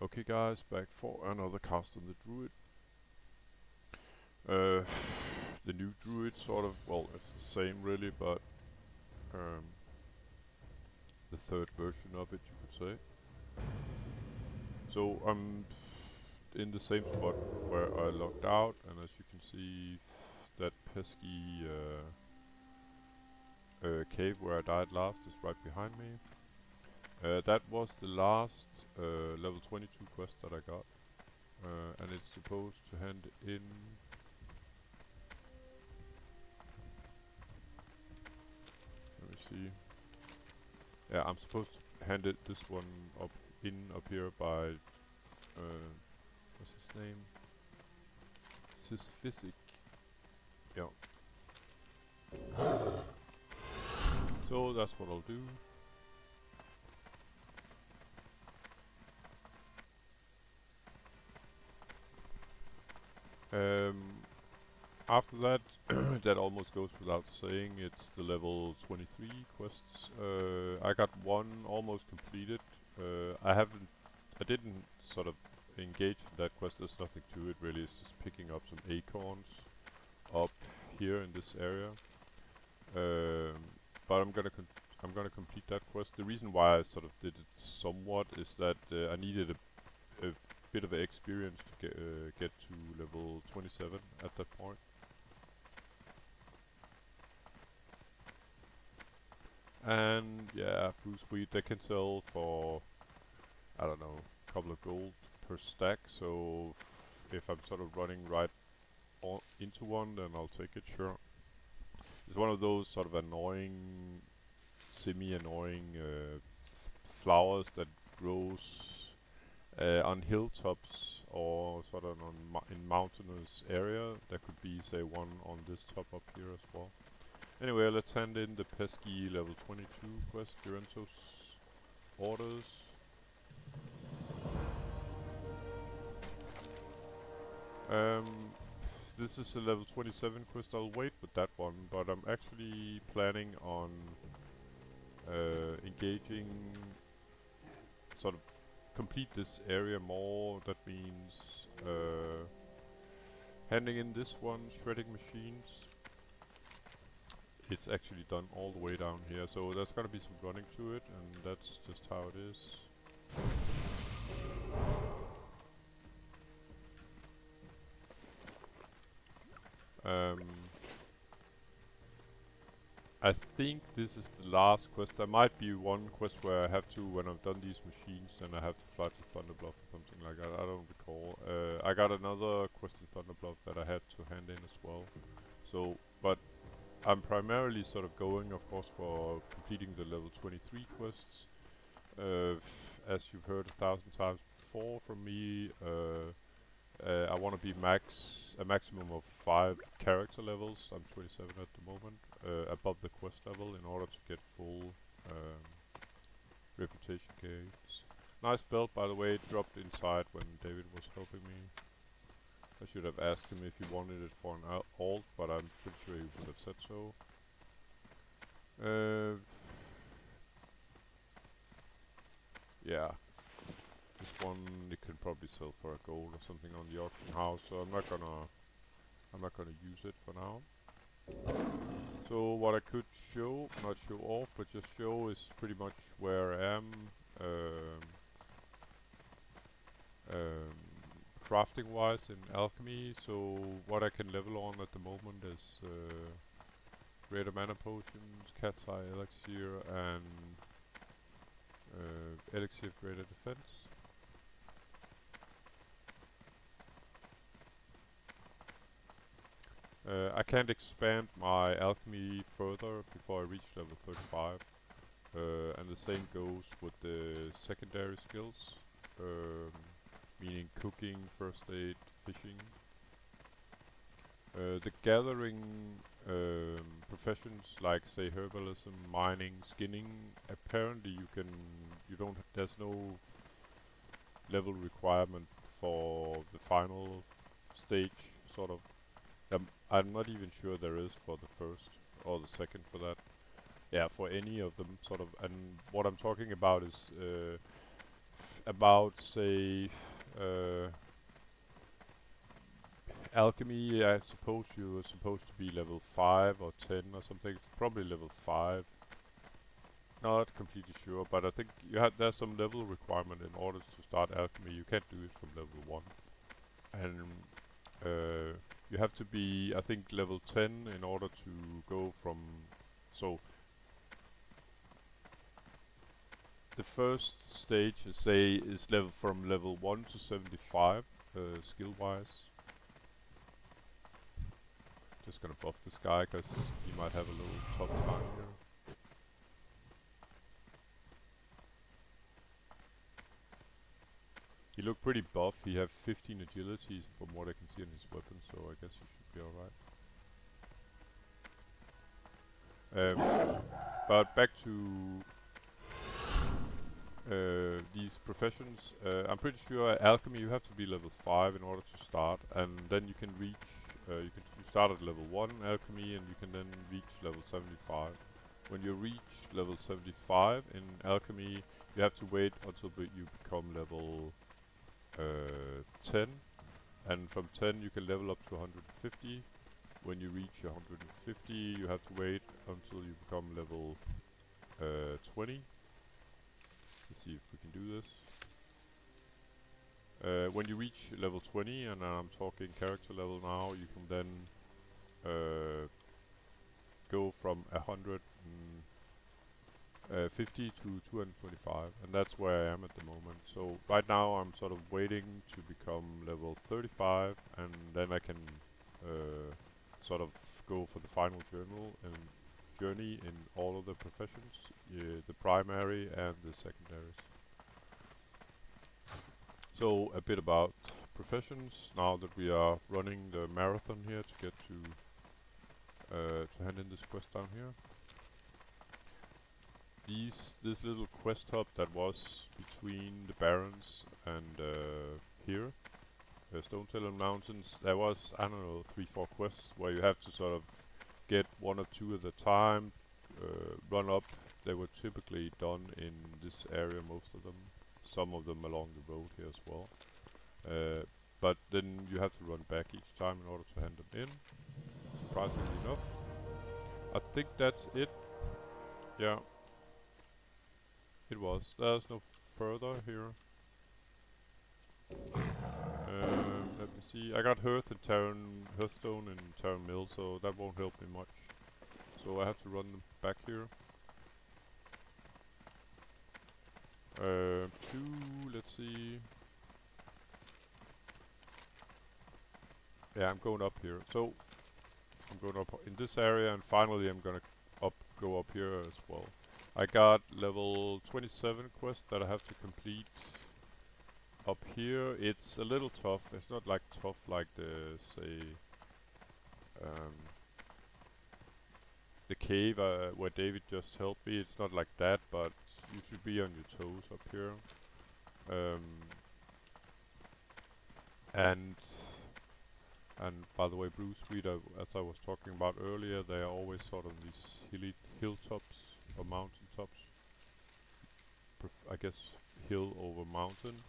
Okay guys, back for another cast on the druid. Uh, the new druid sort of, well, it's the same really, but um, the third version of it you could say. So I'm in the same spot where I logged out, and as you can see, that pesky cave where I died last is right behind me. That was the last level 22 quest that I got, and it's supposed to hand in. Let me see. Yeah, I'm supposed to hand it this one up here by what's his name? Sysphysic. Yeah. So that's what I'll do. Um, After that, that almost goes without saying. It's the level 23 quests. I got one almost completed. I didn't sort of engage in that quest. There's nothing to it really. It's just picking up some acorns up here in this area. Um, but I'm gonna complete that quest. The reason why I sort of did it somewhat is that I needed a bit of experience to get to level 27 at that point. And yeah, Blue Sweet they can sell for, I don't know, a couple of gold per stack. So if I'm sort of running right into one, then I'll take it. Sure. It's one of those sort of annoying, semi-annoying flowers that grows on hilltops or sort of on in mountainous area. There could be, say, one on this top up here as well. Anyway, let's hand in the pesky level 22 quest, Duranto's orders. Um, this is a level 27 quest. I'll wait with that one, but I'm actually planning on engaging, sort of complete this area more. That means handing in this one, shredding machines. It's actually done all the way down here, so there's gonna be some running to it, and that's just how it is. Um, I think this is the last quest. There might be one quest where I have to, when I've done these machines, then I have to fly to Thunderbluff or something like that. I don't recall. I got another quest in Thunderbluff that I had to hand in as well. So, but I'm primarily sort of going, of course, for completing the level 23 quests. As you've heard 1,000 times before from me, I want to be a maximum of 5 character levels. I'm 27 at the moment, above the quest level in order to get full reputation gains. Nice belt, by the way. It dropped inside when David was helping me. I should have asked him if he wanted it for an alt, but I'm pretty sure he would have said so. Yeah, this one you can probably sell for a gold or something on the auction house, so I'm not gonna use it for now. So what I could show, not show off, but just show is pretty much where I am um, crafting wise in alchemy. So what I can level on at the moment is greater mana potions, cat's eye elixir, and elixir of greater defense. I can't expand my alchemy further before I reach level 35. And the same goes with the secondary skills, meaning cooking, first aid, fishing. The gathering professions like, say, herbalism, mining, skinning, apparently there's no level requirement for the final stage, sort of. I'm not even sure there is for the first or the second for that. Yeah, for any of them, sort of. And what I'm talking about is about, say, uh, alchemy. I suppose you are supposed to be level 5 or 10 or something. Probably level 5. Not completely sure, but I think there's some level requirement in order to start alchemy. You can't do it from level 1. And you have to be, I think, level 10 in order to go from... So, the first stage, say, is from level 1 to 75, skill-wise. Just gonna buff this guy, because he might have a little tough time here. He looked pretty buff. He have 15 agility from what I can see on his weapon, so I guess he should be alright. But back to these professions. I'm pretty sure alchemy you have to be level 5 in order to start, and then you can reach. You start at level 1 alchemy, and you can then reach level 75. When you reach level 75 in alchemy, you have to wait until you become level 10, and from 10 you can level up to 150. When you reach 150, you have to wait until you become level 20. Let's see if we can do this. When you reach level 20, and I'm talking character level now, you can then go from 150 to 225, and that's where I am at the moment. So right now I'm sort of waiting to become level 35, and then I can sort of go for the final journey in all of the professions, the primary and the secondaries. So a bit about professions now that we are running the marathon here to get to hand in this quest down here. This little quest hub that was between the Barrens and here, Stonetalon Mountains, there was, I don't know, 3-4 quests where you have to sort of get 1 or 2 at a time, run up. They were typically done in this area, most of them. Some of them along the road here as well. But then you have to run back each time in order to hand them in. Surprisingly enough. I think that's it. Yeah. It was. There's no further here. Let me see. I got Hearthstone and Terran Mill, so that won't help me much. So I have to run them back here. 2, let's see. Yeah, I'm going up here. So I'm going up in this area, and finally I'm gonna go up here as well. I got level 27 quest that I have to complete up here. It's a little tough. It's not like tough like the, say, the cave where David just helped me. It's not like that, but you should be on your toes up here. And by the way, Bruce Reed, as I was talking about earlier, they are always sort of these hilltops or mountain tops. I guess hill over mountain.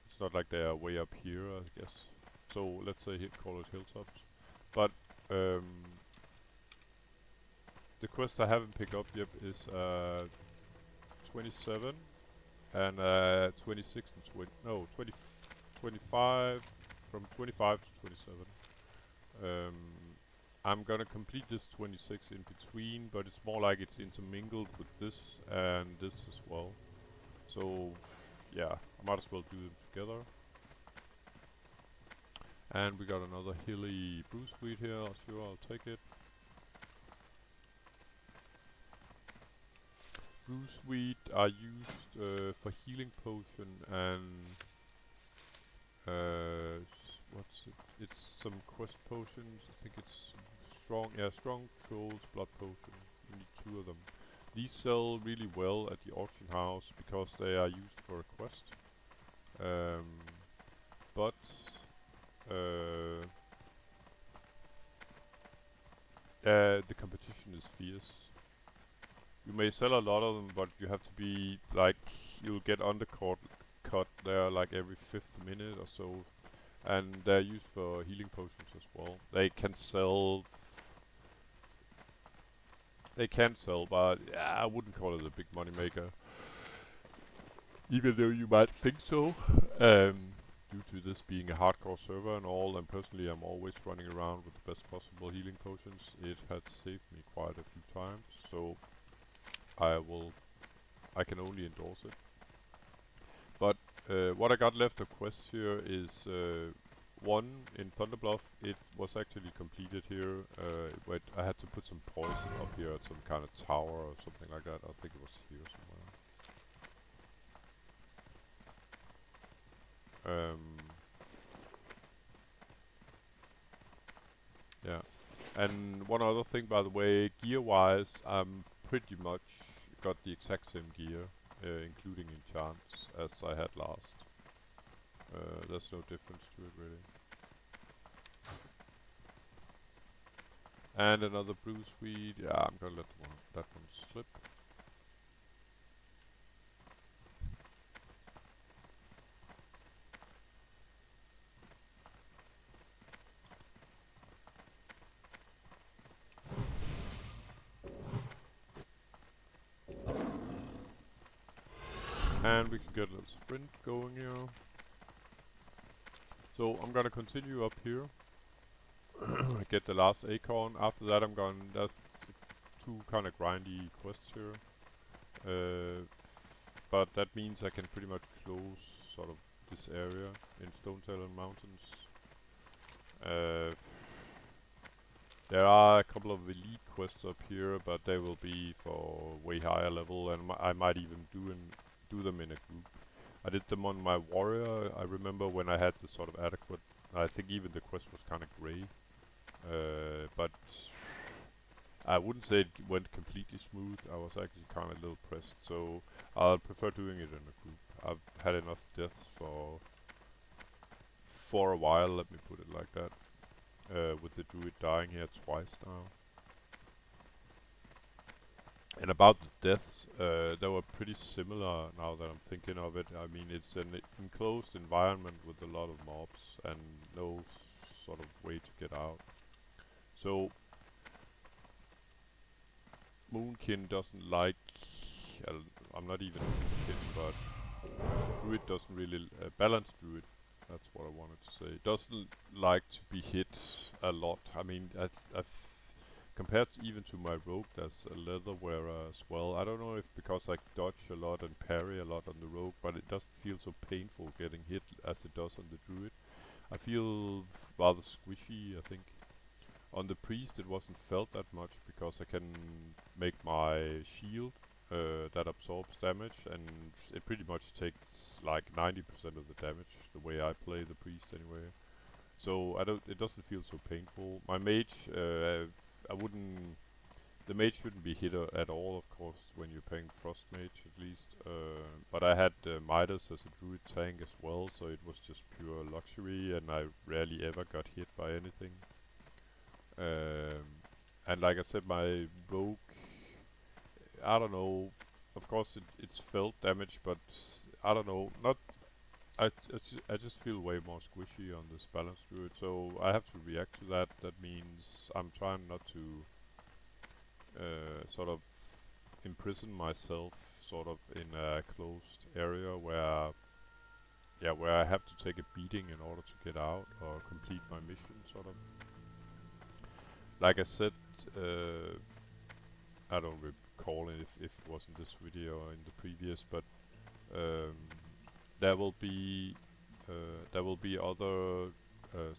It's not like they are way up here, I guess. So let's say call it hilltops. But the quest I haven't picked up yet is 27 and 26 and 25, from 25 to 27. I'm gonna complete this 26 in between, but it's more like it's intermingled with this and this as well. So yeah, I might as well do them together. And we got another hilly Bruce Weed here. Sure, I'll take it. Bruce Weed are used for healing potion and what's it? It's some quest potions. I think it's strong trolls blood potion. You need 2 of them. These sell really well at the auction house because they are used for a quest. But the competition is fierce. You may sell a lot of them, but you have to be like you'll get undercut cut there like every 5th minute or so, and they're used for healing potions as well. They can sell. They can sell, but I wouldn't call it a big money maker. Even though you might think so, due to this being a hardcore server and all, and personally I'm always running around with the best possible healing potions, it has saved me quite a few times, so I can only endorse it. But what I got left of quests here is one in Thunderbluff. It was actually completed here, but I had to put some poison up here at some kind of tower or something like that. I think it was here somewhere. Yeah. And one other thing, by the way, gear-wise, I'm pretty much got the exact same gear, including enchants, as I had last. There's no difference to it, really. And another bruise weed. Yeah, I'm gonna let that one slip. And we can get a little sprint going here. So I'm gonna continue up here. Get the last acorn. After that I'm gonna... There's two kind of grindy quests here. But that means I can pretty much close sort of this area in Stonetalon Mountains. There are a couple of elite quests up here, but they will be for way higher level, and I might even do them in a group. I did them on my warrior. I remember when I had the sort of adequate. I think even the quest was kind of grey, but I wouldn't say it went completely smooth. I was actually kind of a little pressed, so I'll prefer doing it in a group. I've had enough deaths for a while. Let me put it like that. With the druid dying here twice now. And about the deaths, they were pretty similar now that I'm thinking of it. I mean, it's an enclosed environment with a lot of mobs and no sort of way to get out. So, Moonkin doesn't like... I'm not even a Moonkin, but druid doesn't really... balanced druid, that's what I wanted to say, doesn't like to be hit a lot. I mean, I've compared even to my rogue, there's a leather wearer as well. I don't know if because I dodge a lot and parry a lot on the rogue, but it doesn't feel so painful getting hit as it does on the druid. I feel rather squishy, I think. On the priest it wasn't felt that much because I can make my shield that absorbs damage, and it pretty much takes like 90% of the damage, the way I play the priest anyway. So it doesn't feel so painful. My mage, I wouldn't... The mage shouldn't be hit at all, of course, when you're playing Frost Mage at least. But I had Midas as a druid tank as well, so it was just pure luxury, and I rarely ever got hit by anything. And like I said, my rogue, I don't know. Of course, it's felt damage, but I don't know. Not. I just feel way more squishy on this balance druid, so I have to react to that. That means I'm trying not to sort of imprison myself sort of in a closed area where I have to take a beating in order to get out or complete my mission sort of. Like I said, I don't recall if it was in this video or in the previous, but there will be other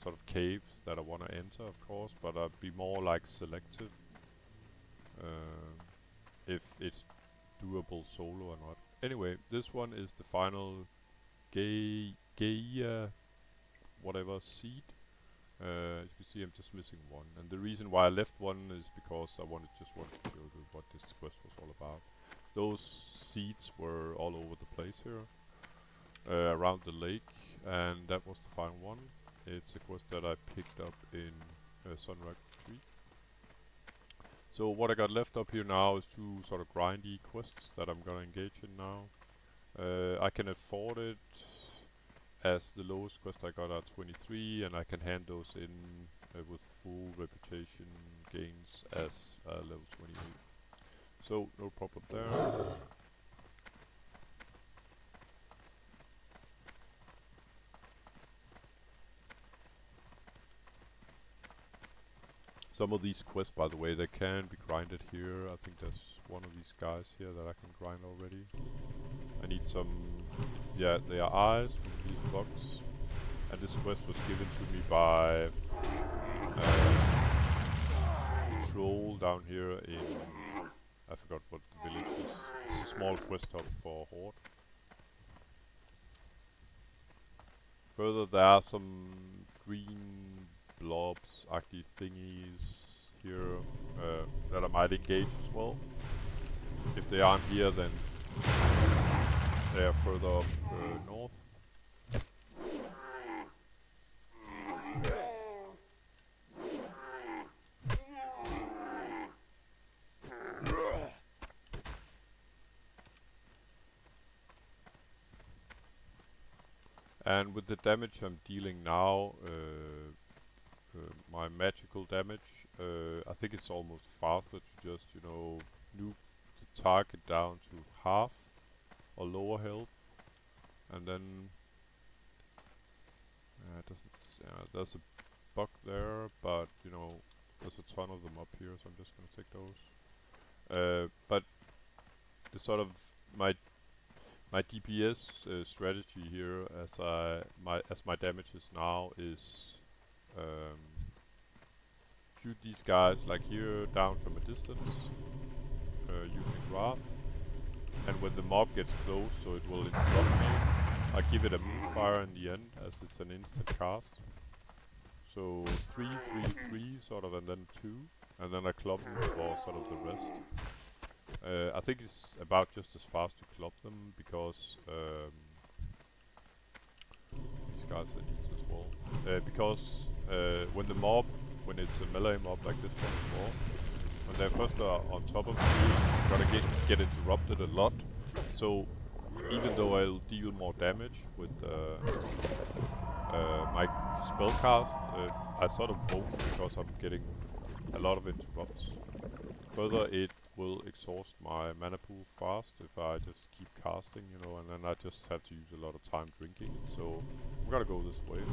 sort of caves that I want to enter, of course, but I'll be more like selective if it's doable solo or not. Anyway, this one is the final Gaia whatever seed. As you can see, I'm just missing one, and the reason why I left one is because I just wanted to show you what this quest was all about. Those seeds were all over the place here, around the lake, and that was the final one. It's a quest that I picked up in Sunrise Retreat. So what I got left up here now is two sort of grindy quests that I'm gonna engage in now. I can afford it as the lowest quest I got are 23, and I can hand those in with full reputation gains as level 28. So no problem there. Some of these quests, by the way, they can be grinded here. I think there's one of these guys here that I can grind already. I need some, yeah, they are eyes from these bugs. And this quest was given to me by a troll down here in, I forgot what the village is. It's a small quest hub for Horde. Further, there are some green blobs, active thingies here that I might engage as well. If they aren't here, then they are further up north. And with the damage I'm dealing now, my magical damage, I think it's almost faster to just, you know, nuke the target down to half or lower health, and then there's a bug there, but you know, there's a ton of them up here, so I'm just gonna take those. But the sort of my DPS strategy here, as my damage is now, is shoot these guys like here down from a distance using Wrath, and when the mob gets close, so it will interrupt me, I give it a moonfire in the end, as it's an instant cast. So 3, 3, 3 sort of, and then 2, and then I club them for sort of the rest. I think it's about just as fast to club them, because these guys are needs as well. Because when it's a melee mob like this one as well, when they're first on top of me, I'm gonna get interrupted a lot. So even though I'll deal more damage with my spellcast, I sort of won't, because I'm getting a lot of interrupts. Further, it will exhaust my mana pool fast if I just keep casting, you know, and then I just have to use a lot of time drinking. So I'm gonna go this way.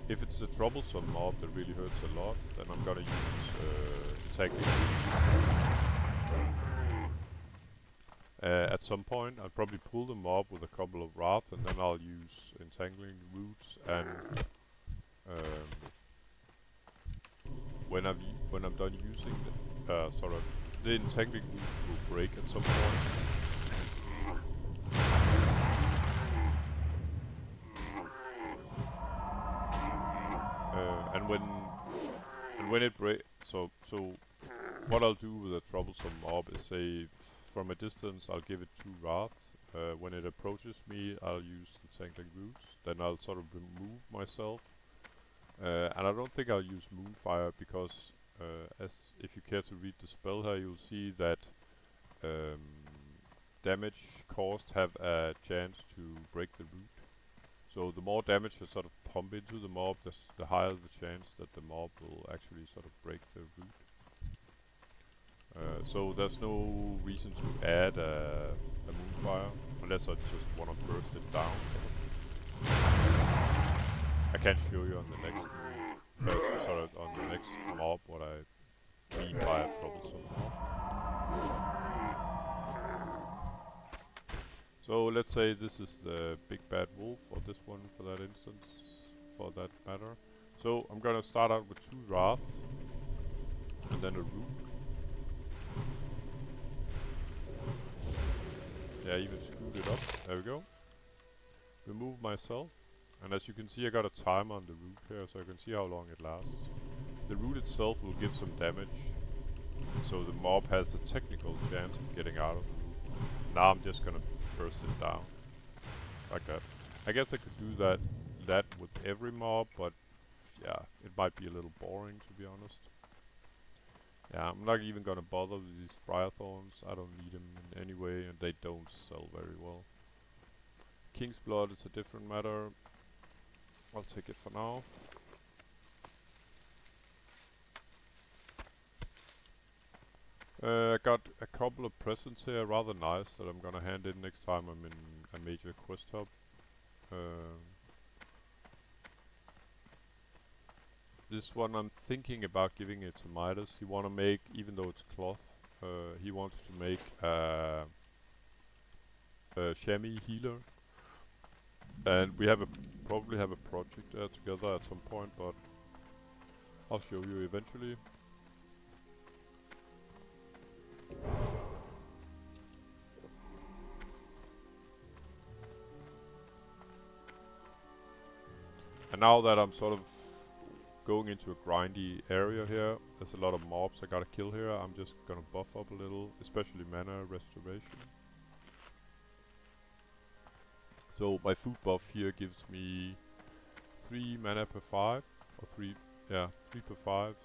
If it's a troublesome mob that really hurts a lot, then I'm gonna use attacking. At some point, I'll probably pull the mob with a couple of Wrath, and then I'll use Entangling Roots, and when I'm done using the Entangling Roots will break at some point. And when it breaks, so what I'll do with a troublesome mob is, say, from a distance I'll give it 2 Wrath. When it approaches me, I'll use Entangling Roots. Then I'll sort of remove myself. And I don't think I'll use Moonfire, because as if you care to read the spell here, you'll see that damage caused have a chance to break the root. So the more damage you sort of pump into the mob, the higher the chance that the mob will actually sort of break the root. So there's no reason to add a Moonfire, unless I just want to burst it down. I can show you on the next on the next mob what I mean by a troublesome mob. So let's say this is the big bad wolf, or this one for that instance, for that matter. So I'm gonna start out with 2 Wraths, and then a root. Yeah, I even screwed it up. There we go. Remove myself. And as you can see, I got a timer on the root here, so I can see how long it lasts. The root itself will give some damage, so the mob has a technical chance of getting out of the root. Now I'm just gonna burst it down, like that. I guess I could do that with every mob, but yeah, it might be a little boring, to be honest. Yeah, I'm not even gonna bother with these Briar Thorns. I don't need them in any way, and they don't sell very well. King's Blood is a different matter. I'll take it for now. I got a couple of presents here, rather nice, that I'm gonna hand in next time I'm in a major quest hub. This one I'm thinking about giving it to Midas. He wanna make, even though it's cloth, he wants to make a chamois healer. And we have probably have a project there together at some point, but I'll show you eventually. And now that I'm sort of going into a grindy area here, there's a lot of mobs I gotta kill here. I'm just gonna buff up a little, especially mana restoration. So my food buff here gives me 3 mana per 5, or 3 per 5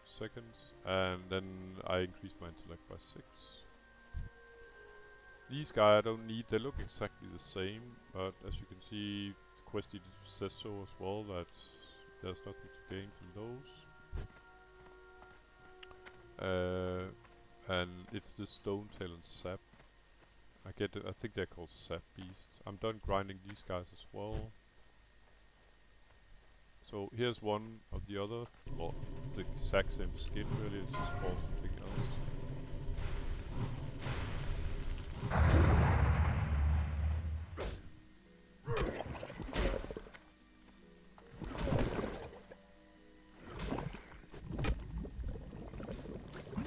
seconds, and then I increase my intellect by 6. These guys I don't need, they look exactly the same, but as you can see, the quest editor says so as well, that there's nothing to gain from those. And it's the Stonetalon sap. I think they're called sap beasts. I'm done grinding these guys as well. So here's one of the other. Well, it's the exact same skin really, it's just called something else.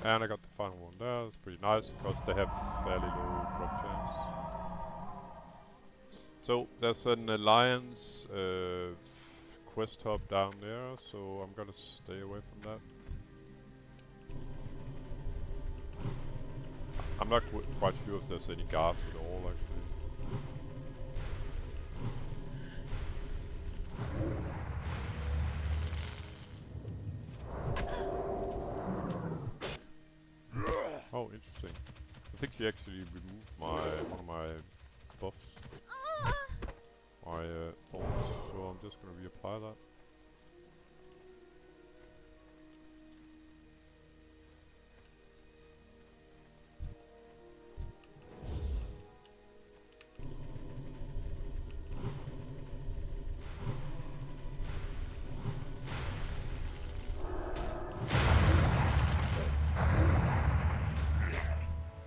And I got the final one there. That's pretty nice because they have fairly low drop chance. So there's an alliance quest hub down there, so I'm gonna stay away from that. I'm not quite sure if there's any guards at all actually. Oh, interesting. I think she actually removed one of my buffs. My thorns, so I'm just gonna reapply that.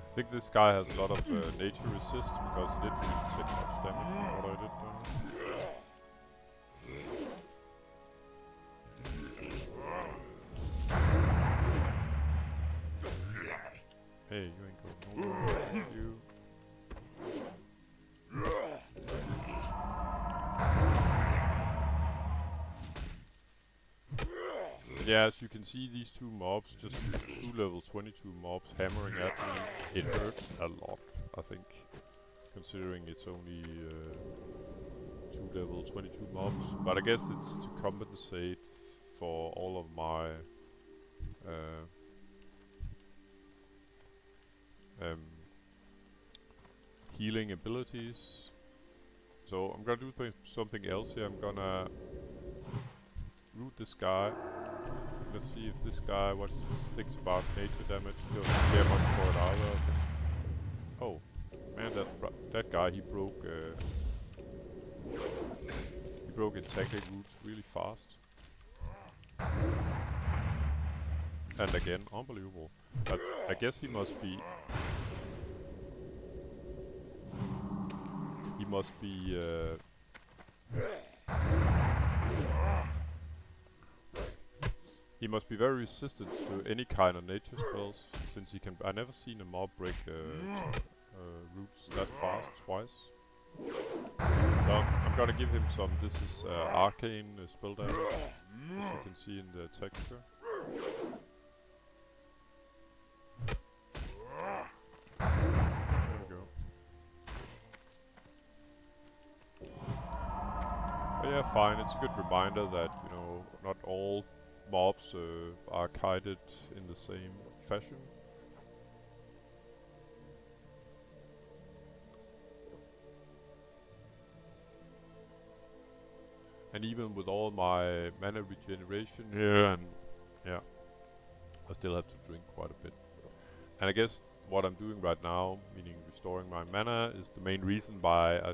I think this guy has a lot of nature resist because he didn't really take much damage from what I did there. Hey, you ain't going nowhere. You. Yeah, as you can see, these two mobs, just 2 level 22 mobs hammering at me, it hurts a lot, I think. Considering it's only 2 level 22 mobs. But I guess it's to compensate for all of my healing abilities. So I'm gonna do something else here. I'm gonna root this guy. Let's see if this guy, what he thinks about nature damage. He doesn't care much for it either. Oh, man, that guy, he broke attacking roots really fast. And again, unbelievable. But I guess he must be he must be very resistant to any kind of nature spells, since he can. I never seen a mob break roots that fast twice. So I'm gonna give him some. This is arcane spell damage, as you can see in the texture. There we go. But yeah, fine. It's a good reminder that, you know, not all mobs are kited in the same fashion. And even with all my mana regeneration here, and yeah, I still have to drink quite a bit. And I guess what I'm doing right now, meaning restoring my mana, is the main reason why I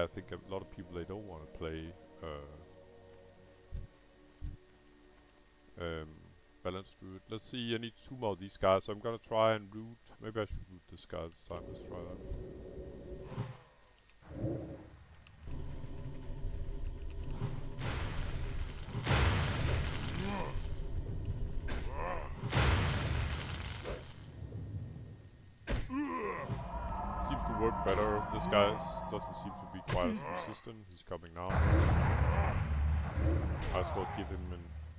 think a lot of people, they don't want to play balanced druid. Let's see, I need 2 more of these guys, so I'm gonna try and root. Maybe I should root this guy this time. Let's try that. Seems to work better. This guy doesn't seem to be quite as resistant. He's coming now. I as well give him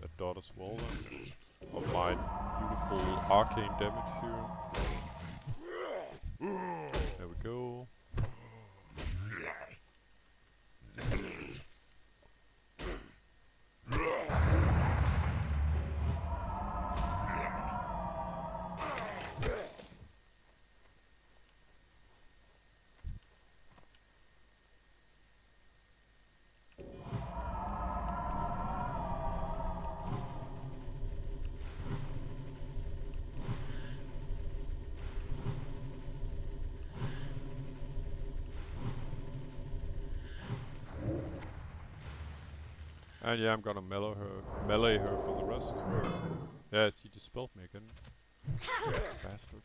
a dot as well then, of my beautiful arcane damage here. There we go. And yeah, I'm gonna melee her for the rest. Yeah, she dispelled me again. Bastard.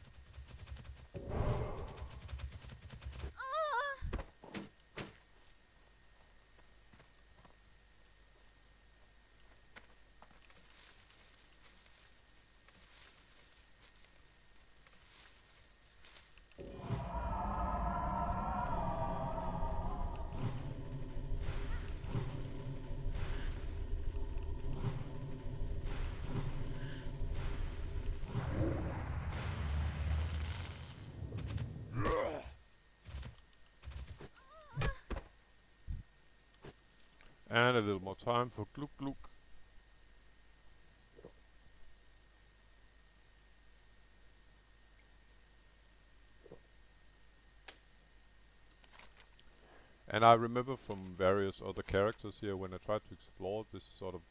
And a little more time for Gluk Gluk. And I remember from various other characters here, when I tried to explore this sort of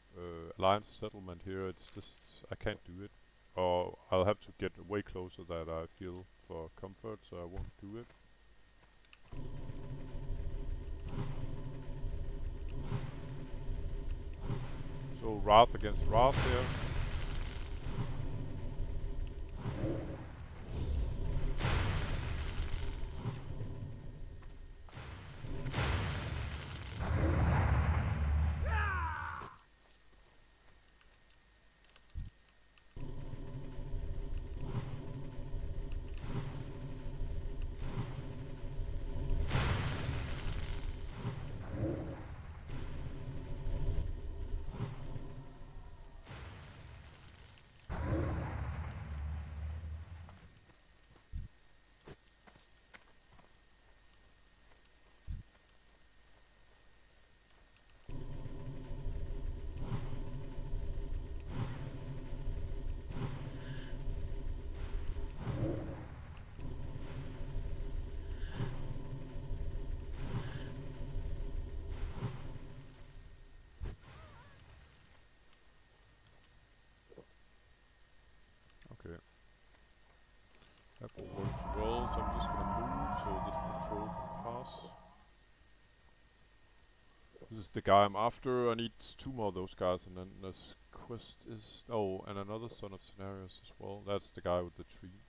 alliance settlement here, it's just, I can't do it. Or I'll have to get way closer that I feel for comfort, so I won't do it. So Wrath against Wrath here. Okay. That will work well, so I'm just gonna move so this patrol can pass. This is the guy I'm after. I need 2 more of those guys, and then this quest is... Oh, and another Son of Scenarios as well. That's the guy with the tree.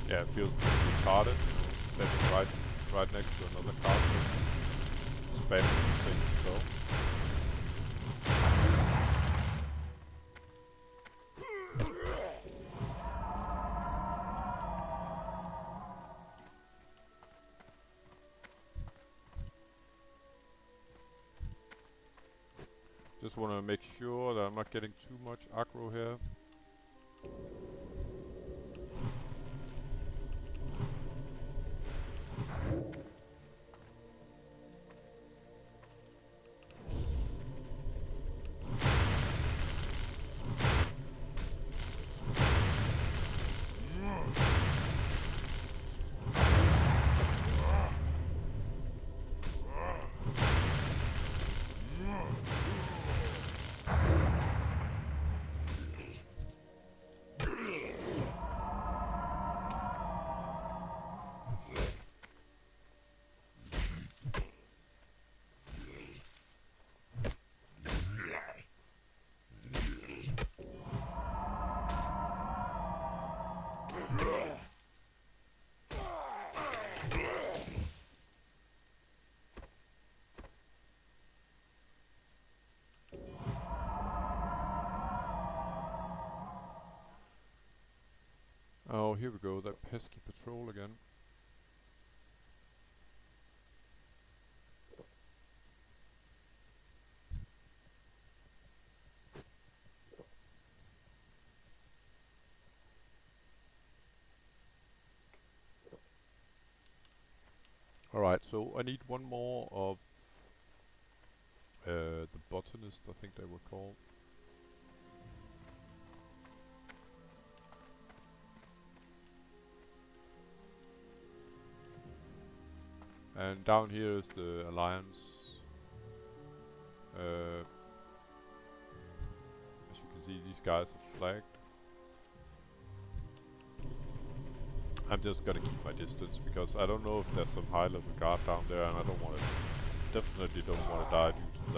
Yeah, it feels retarded, standing right next to another castle, spamming the same spell. Just want to make sure that I'm not getting too much aggro here. Oh, here we go, that pesky patrol again. Alright, so I need one more of the botanists, I think they were called. And down here is the Alliance. As you can see, these guys are flagged. I'm just gonna keep my distance because I don't know if there's some high level guard down there, and I don't want to, definitely don't want to die due to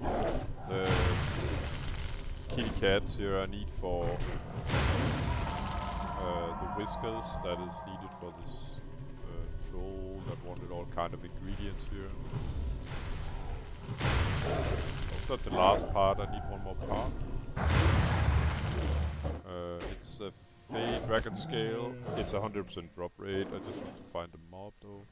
that. The kitty cats here I need for the whiskers that is needed for this troll that wanted all kind of ingredients here. That's not the last part, I need one more part. It's a Fey Dragon Scale. It's 100% drop rate. I just need to find the mob though.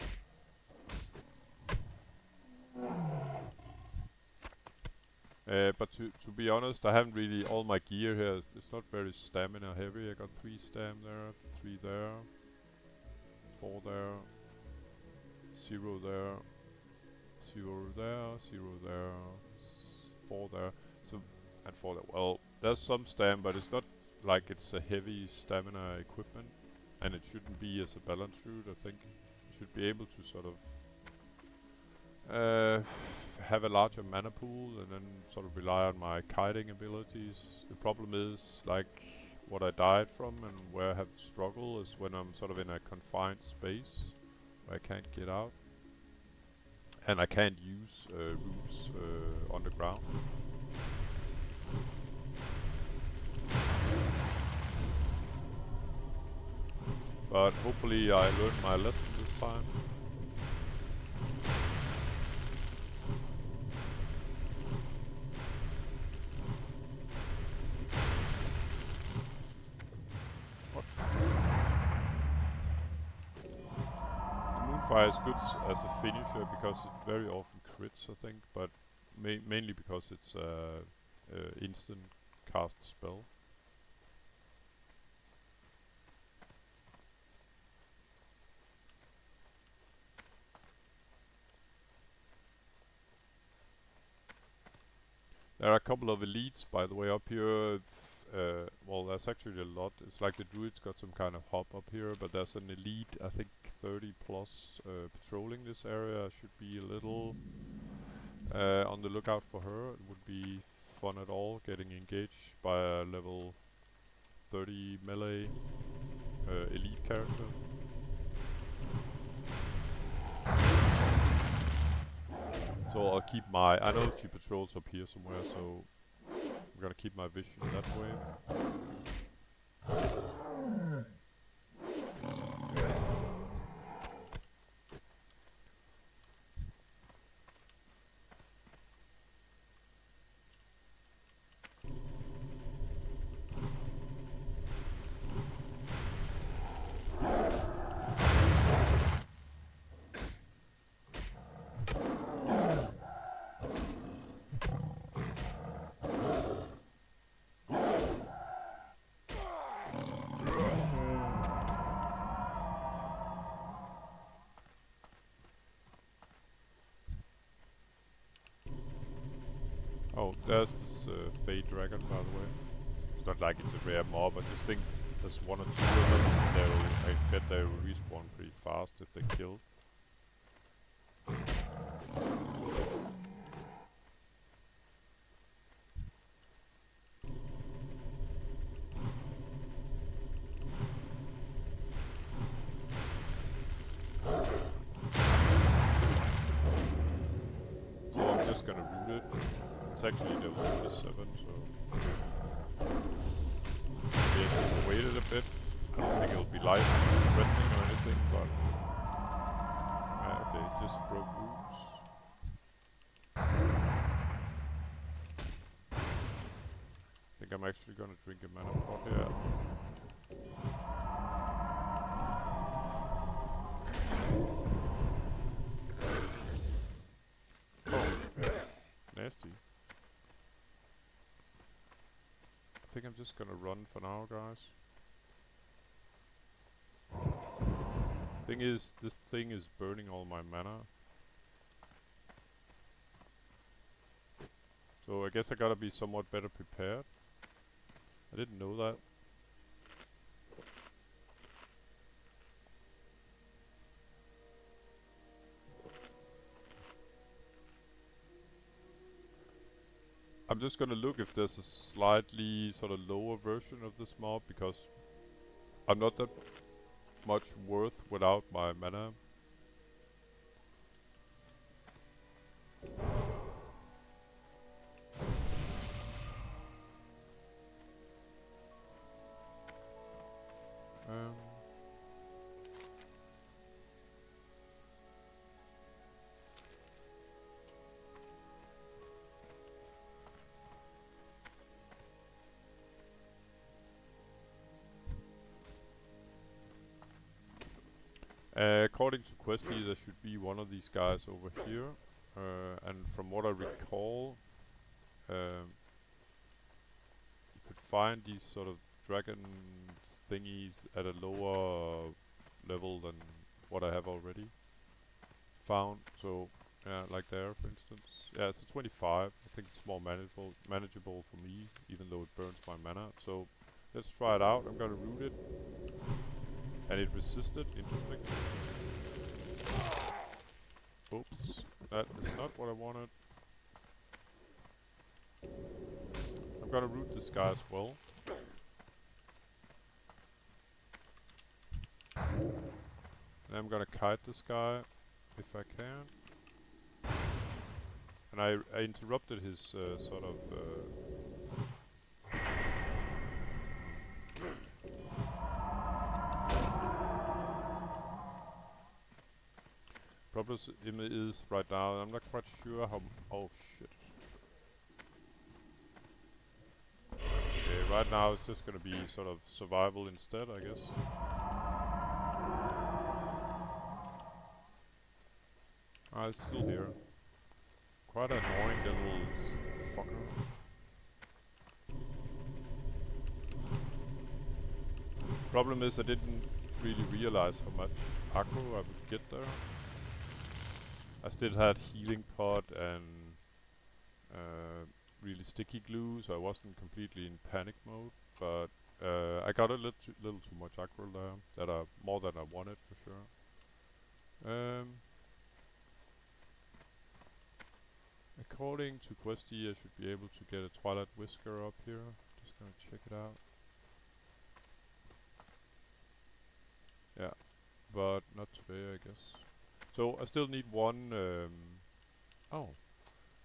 But to be honest, I haven't really, all my gear here it's not very stamina heavy. I got 3 stam there, 3 there, 4 there, 0 there, 0 there, 0 there, 4 there, so, and 4 there. Well, there's some stam, but it's not like it's a heavy stamina equipment, and it shouldn't be as a balance route. I think you should be able to sort of have a larger mana pool and then sort of rely on my kiting abilities. The problem is, like, what I died from and where I have struggle is when I'm sort of in a confined space where I can't get out, and I can't use routes on the ground. But hopefully I learned my lesson this time. What? The Moonfire is good as a finisher because it very often crits, I think, but mainly because it's instant cast spell. There are a couple of elites, by the way, up here. Well, there's actually a lot. It's like the druids got some kind of hub up here, but there's an elite, I think 30 plus, patrolling this area. I should be a little on the lookout for her. It would be fun at all getting engaged by a level 30 melee elite character. So I'll keep my, I know she patrols up here somewhere, so I'm gonna keep my vision that way. there's this Fey Dragon, by the way. It's not like it's a rare mob, I just think there's one or two of them. I bet they will respawn pretty fast if they kill. So I'm just gonna root it. It's actually level 27, so maybe I should have waited a bit. I don't think it'll be life threatening or anything, but okay, just broke roots. I think I'm actually gonna drink a mana pot here. Oh, nasty. I think I'm just gonna run for now, guys. Thing is, this thing is burning all my mana. So I guess I gotta be somewhat better prepared. I didn't know that. I'm just gonna look if there's a slightly sort of lower version of this mob, because I'm not that much worth without my mana. According to Questy, there should be one of these guys over here, and from what I recall, you could find these sort of dragon thingies at a lower level than what I have already found. So, like there, for instance. Yeah, it's a 25. I think it's more manageable for me, even though it burns my mana. So, let's try it out. I'm gonna root it. And it resisted, interesting. Oops, that is not what I wanted. I'm gonna root this guy as well. And I'm gonna kite this guy, if I can. And I interrupted his sort of... problem is right now, I'm not quite sure how... Oh shit. Okay, right now it's just gonna be sort of survival instead, I guess. Ah, it's still here. Quite an annoying little fucker. Problem is I didn't really realize how much aggro I would get there. I still had healing pot and really sticky glue, so I wasn't completely in panic mode, but I got a little too much aggro there, that more than I wanted for sure. According to Questy, I should be able to get a Twilight Whisker up here. Just gonna check it out. Yeah, but not today, I guess. So I still need one. Oh,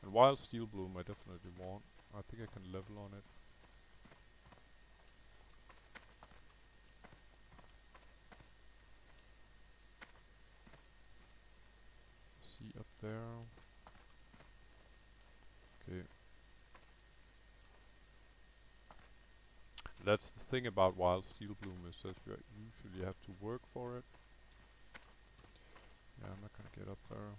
and Wild Steel Bloom I definitely want. I think I can level on it. See up there. Okay. That's the thing about Wild Steel Bloom, is that you usually have to work for it. Yeah, I'm not gonna get up there.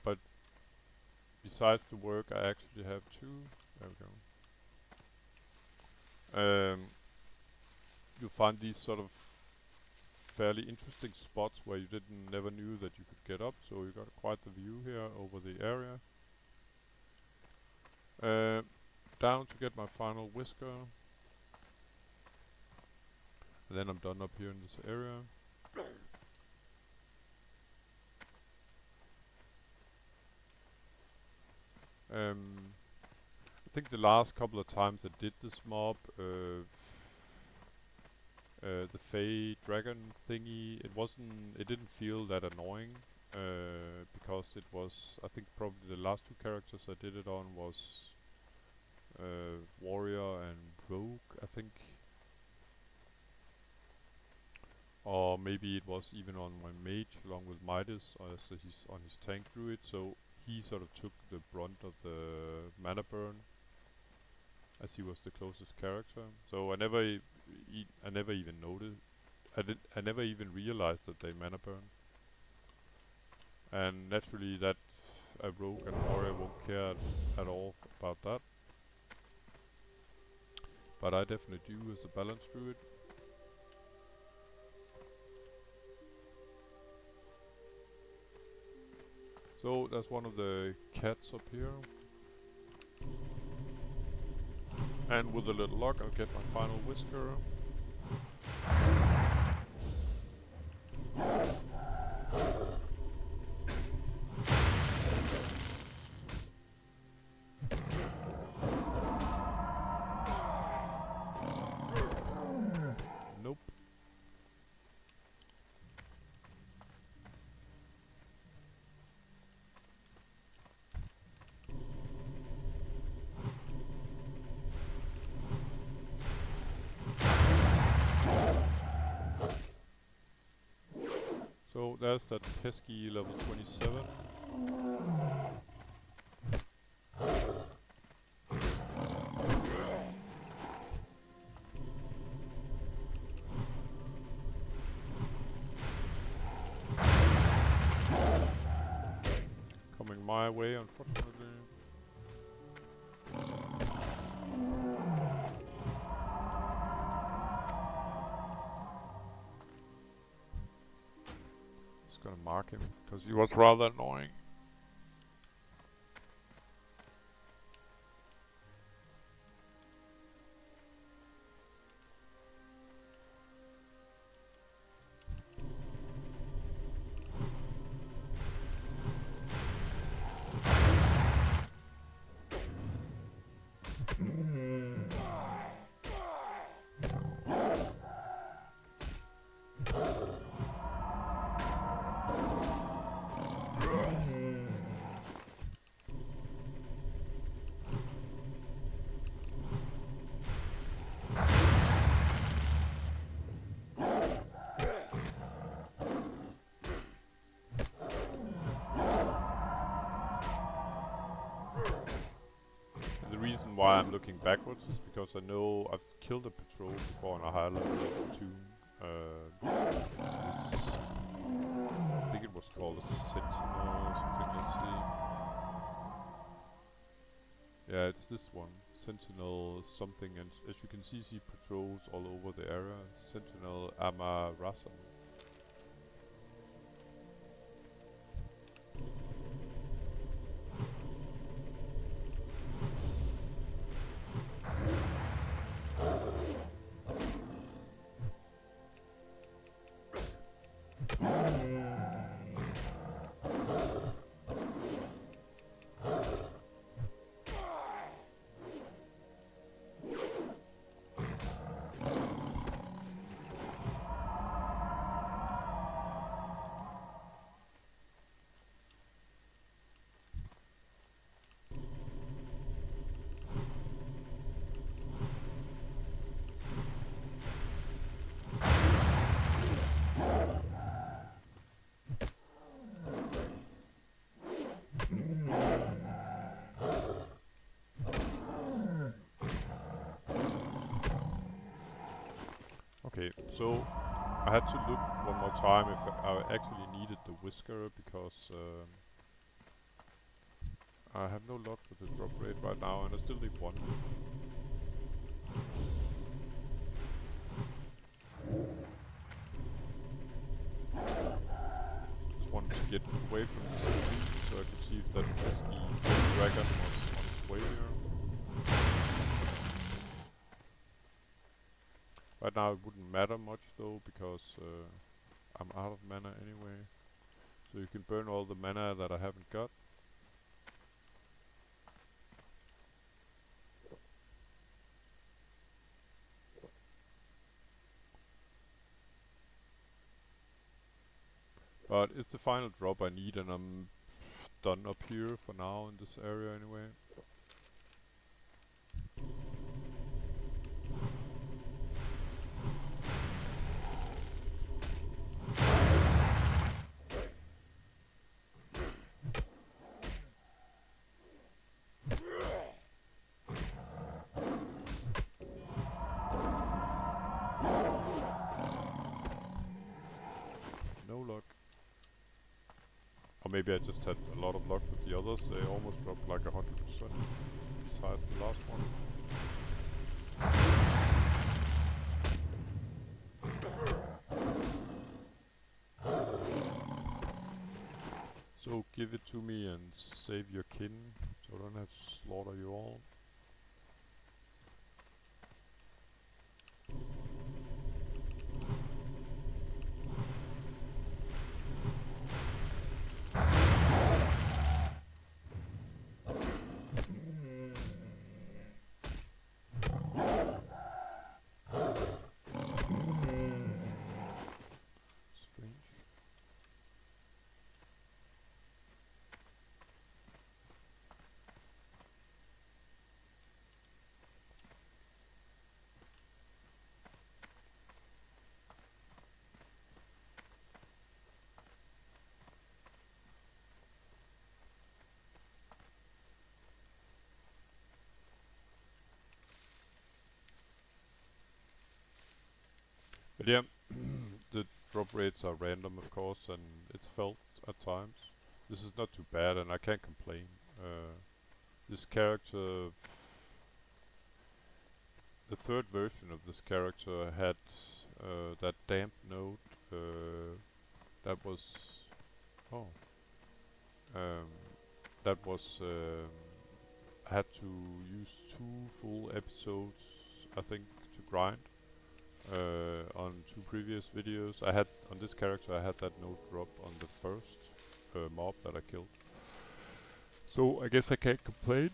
But besides the work, I actually have two. There we go. You find these sort of fairly interesting spots where you didn't never knew that you could get up. So you got quite the view here over the area. Down to get my final whisker. And then I'm done up here in this area. I think the last couple of times I did this mob, the Fey dragon thingy, it didn't feel that annoying, because it was, I think probably the last two characters I did it on was warrior and rogue, I think. Or maybe it was even on my mage along with Midas, so he's on his tank druid, so he sort of took the brunt of the mana burn, as he was the closest character. So I never even noticed. I never even realized that they mana burn. And naturally, that a rogue and warrior won't care at all about that. But I definitely do as a balanced druid. So that's one of the cats up here. And with a little luck, I'll get my final whisker. Nope. So there's that pesky level 27. Coming my way, unfortunately. Just gonna mark him, because he was rather annoying. The reason why I'm looking backwards is because I know I've killed a patrol before on a higher level platoon. This, I think it was called a sentinel or something. Let's see. Yeah, it's this one, sentinel something, and as you can see patrols all over the area. Sentinel Amarasa. Okay, so I had to look one more time if I actually needed the whisker, because I have no luck with the drop rate right now, and I still need one. Just wanted to get away from this enemy so I could see if that pesky dragon was on its way here. Right now it wouldn't matter much though, because I'm out of mana anyway. So you can burn all the mana that I haven't got. But it's the final drop I need, and I'm done up here for now in this area anyway. No luck. Or maybe I just had a lot of luck with the others. They almost dropped like 100% besides the last one. So give it to me and save your kin, so I don't have to slaughter you all. Strange. But yeah, the drop rates are random of course, and it's felt at times. This is not too bad, and I can't complain. This character, the third version of this character had that damp note that was oh um, that was I had to use 2 full episodes, I think, to grind on 2 previous videos. I had on this character I had that note drop on the first mob that I killed. So I guess I can't complain.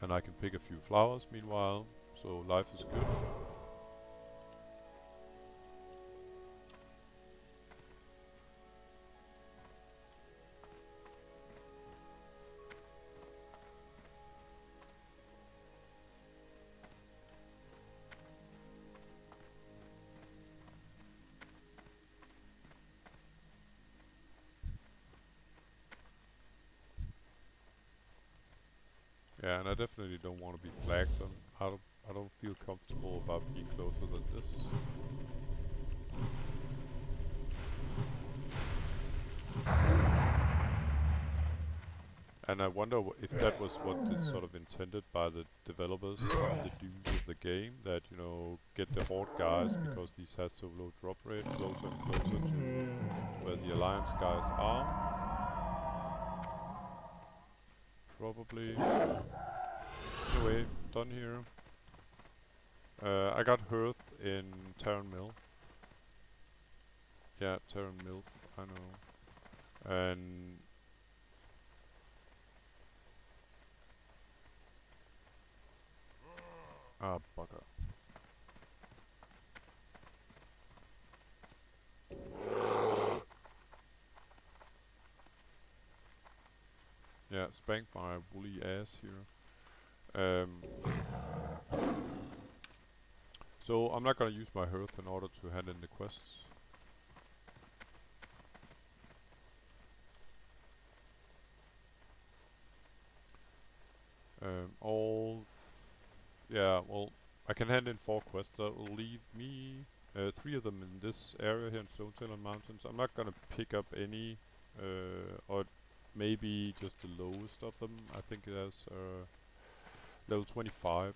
And I can pick a few flowers meanwhile, so life is good. Yeah, and I definitely don't want to be flagged. I don't feel comfortable about being closer than this. And I wonder if that was what is sort of intended by the developers, the dudes of the game, that, you know, get the horde guys, because these has so low drop rate, closer and closer to where the alliance guys are. Probably. Anyway, done here. I got Hearth in Terran Mill. Yeah, Terran Mill, I know. And bugger. Yeah, spanked my woolly ass here. So I'm not gonna use my Hearth in order to hand in the quests. Yeah, well, I can hand in 4 quests. That will leave me 3 of them in this area here in Stonetalon Mountains. I'm not gonna pick up any or maybe just the lowest of them. I think it has level 25.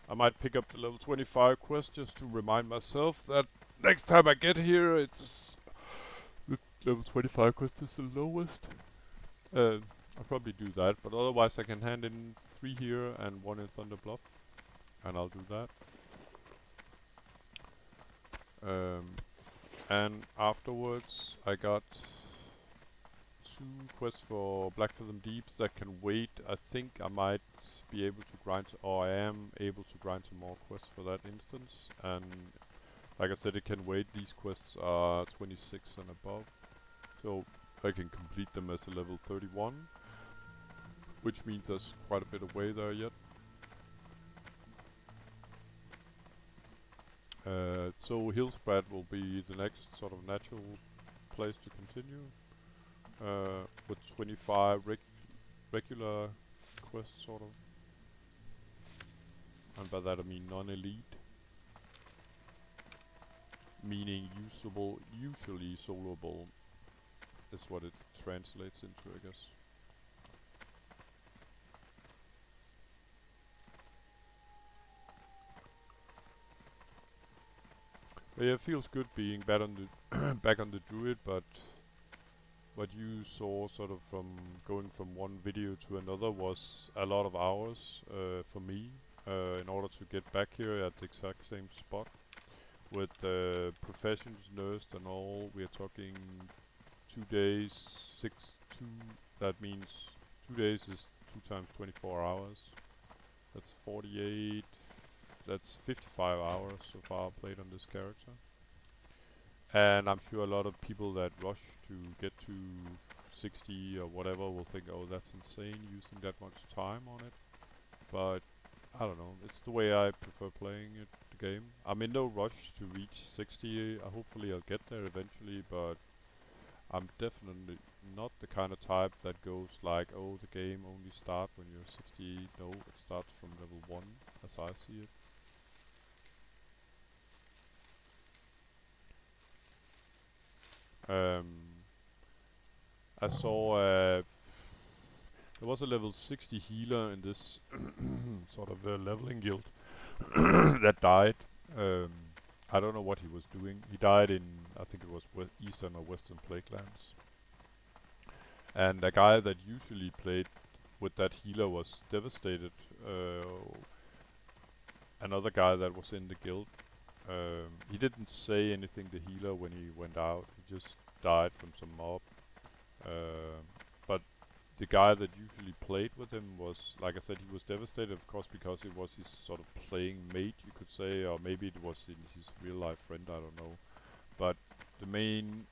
I might pick up the level 25 quest just to remind myself that next time I get here, it's the level 25 quest is the lowest. I'll probably do that, but otherwise I can hand in 3 here and 1 in Thunder Bluff, and I'll do that. And afterwards I got 2 quests for Blackfathom Deeps that can wait. I think I might be able to grind, or I am able to grind some more quests for that instance. And like I said, it can wait. These quests are 26 and above, so I can complete them as a level 31, which means there's quite a bit of way there yet. So Hillspread will be the next sort of natural place to continue, with 25 regular quests sort of, and by that I mean non-elite, meaning usable, usually soloable is what it translates into, I guess. But yeah, it feels good being back on the back on the druid, but what you saw sort of from going from one video to another was a lot of hours for me in order to get back here at the exact same spot with professions nursed and all. We are talking 2 days, 2. That means 2 days is 2 times 24 hours. That's 48. That's 55 hours so far played on this character. And I'm sure a lot of people that rush to get to 60 or whatever will think, oh, that's insane using that much time on it. But I don't know, it's the way I prefer playing it, the game. I'm in no rush to reach 60. Hopefully I'll get there eventually, but I'm definitely not the kind of type that goes like, oh, the game only starts when you're 60. No, it starts from level 1 as I see it. I saw there was a level 60 healer in this sort of leveling guild that died. I don't know what he was doing. He died in, I think it was Eastern or Western Plaguelands. And a guy that usually played with that healer was devastated. Another guy that was in the guild, he didn't say anything, the healer, when he went out. He just died from some mob. But the guy that usually played with him was, like I said, he was devastated, of course, because it was his sort of playing mate, you could say, or maybe it was his real life friend, I don't know. But the main,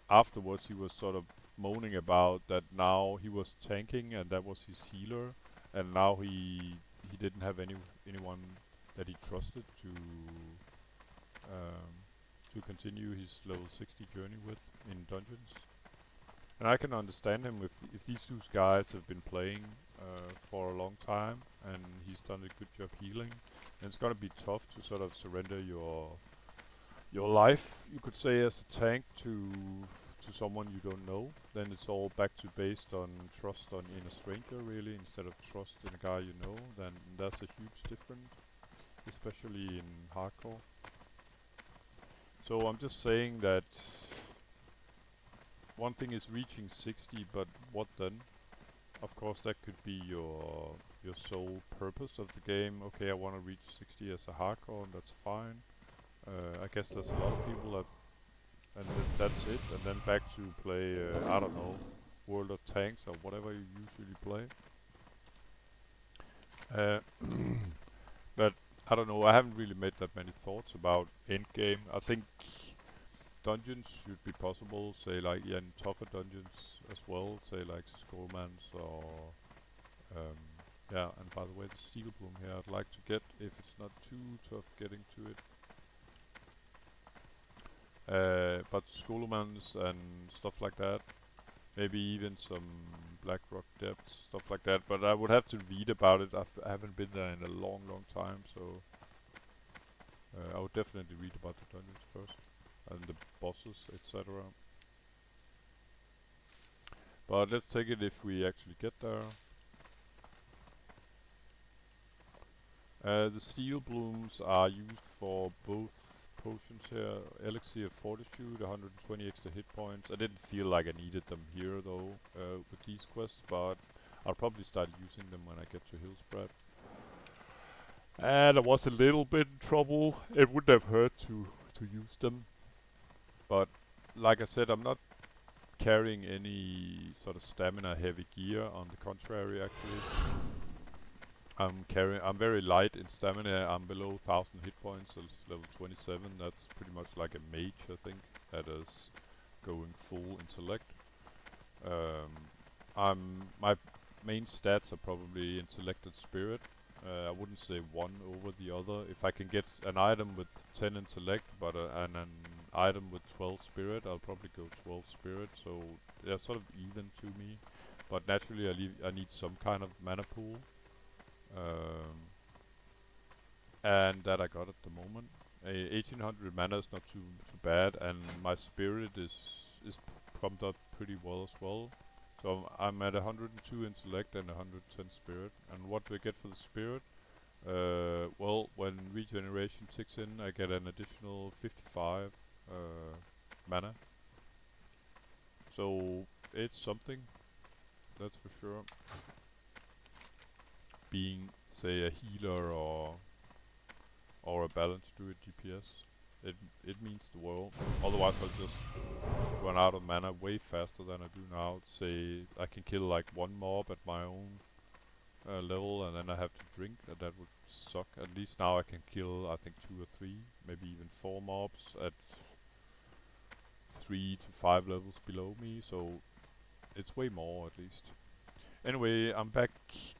afterwards he was sort of moaning about that now he was tanking and that was his healer, and now he didn't have anyone that he trusted to continue his level 60 journey with in dungeons. And I can understand him if these 2 guys have been playing for a long time and he's done a good job healing. And it's gonna be tough to sort of surrender your life, you could say, as a tank to someone you don't know. Then it's all back to based on trust in a stranger really, instead of trust in a guy you know. Then that's a huge difference, especially in hardcore. So I'm just saying that one thing is reaching 60, but what then? Of course that could be your sole purpose of the game. Okay, I want to reach 60 as a hardcore, and that's fine. I guess there's a lot of people that, and that's it, and then back to play, I don't know, World of Tanks or whatever you usually play. But I don't know, I haven't really made that many thoughts about endgame. I think dungeons should be possible, say like, yeah, in tougher dungeons as well, say like Skullmans or yeah, and by the way, the Steel Bloom here I'd like to get, if it's not too tough getting to it. But Skullmans and stuff like that, maybe even some Blackrock Depths, stuff like that, but I would have to read about it. I haven't been there in a long time, so I would definitely read about the dungeons first and the bosses, etc. But let's take it if we actually get there. The steel blooms are used for both potions here. Elixir of Fortitude, 120 extra hit points. I didn't feel like I needed them here though with these quests, but I'll probably start using them when I get to Hillspread. And I was a little bit in trouble. It wouldn't have hurt to use them. But like I said, I'm not carrying any sort of stamina heavy gear. On the contrary, actually. I'm very light in stamina. I'm below 1000 hit points, so it's level 27. That's pretty much like a mage, I think. That is going full intellect. My main stats are probably intellect and spirit. I wouldn't say one over the other. If I can get an item with 10 intellect, and an item with 12 spirit, I'll probably go 12 spirit. So they're sort of even to me. But naturally, I need some kind of mana pool. And that I got at the moment. 1800 mana is not too bad, and my spirit is pumped up pretty well as well. So I'm at 102 intellect and 110 spirit. And what do I get for the spirit? Well, when regeneration ticks in, I get an additional 55 mana. So it's something, that's for sure. Being, say, a healer or a balanced druid DPS, it means the world. Otherwise, I'll just run out of mana way faster than I do now. Say I can kill like one mob at my own level, and then I have to drink, and that would suck. At least now I can kill, I think, 2 or 3, maybe even 4 mobs at 3 to 5 levels below me. So it's way more at least. Anyway, I'm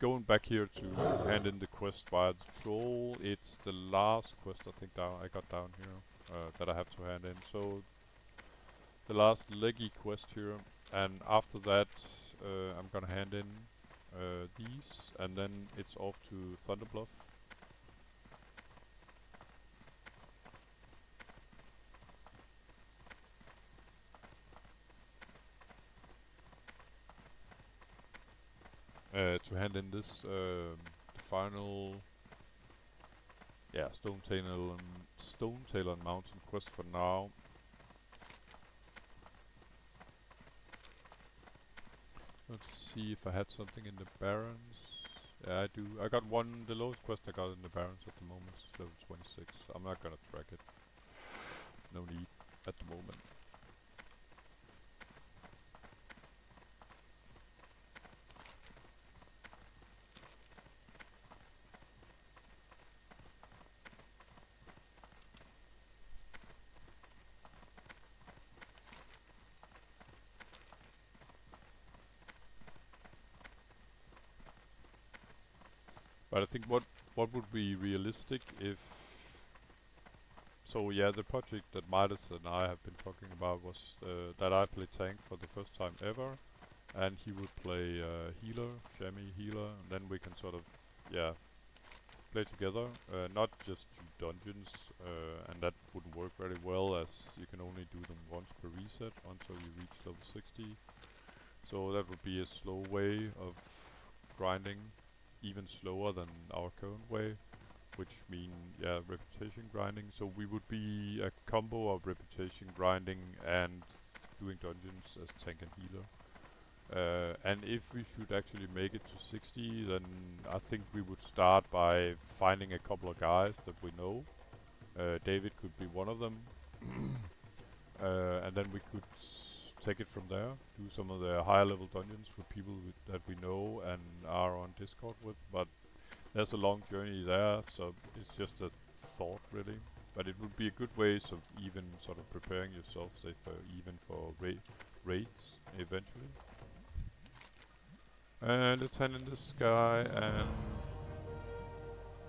going back here to hand in the quest via the troll. It's the last quest I think I got down here that I have to hand in. So the last leggy quest here, and after that I'm gonna hand in these, and then it's off to Thunderbluff. To hand in this the final Stonetalon Mountain quest for now. Let's see if I had something in the Barrens. Yeah, I do. I got one, the lowest quest I got in the Barrens at the moment is level 26. I'm not gonna track it. No need at the moment. But I think what would be realistic if... So yeah, the project that Midas and I have been talking about was that I play tank for the first time ever, and he would play healer, Shammy healer, and then we can sort of, yeah, play together, not just do dungeons, and that wouldn't work very well as you can only do them once per reset until you reach level 60. So that would be a slow way of grinding, even slower than our current way, which mean, yeah, reputation grinding. So we would be a combo of reputation grinding and doing dungeons as tank and healer. And if we should actually make it to 60, then I think we would start by finding a couple of guys that we know. David could be one of them. And then we could take it from there, do some of the higher level dungeons with people that we know and are on Discord with. But there's a long journey there, so it's just a thought really. But it would be a good way of even sort of preparing yourself, say, for raids eventually. Let's hand in this guy, and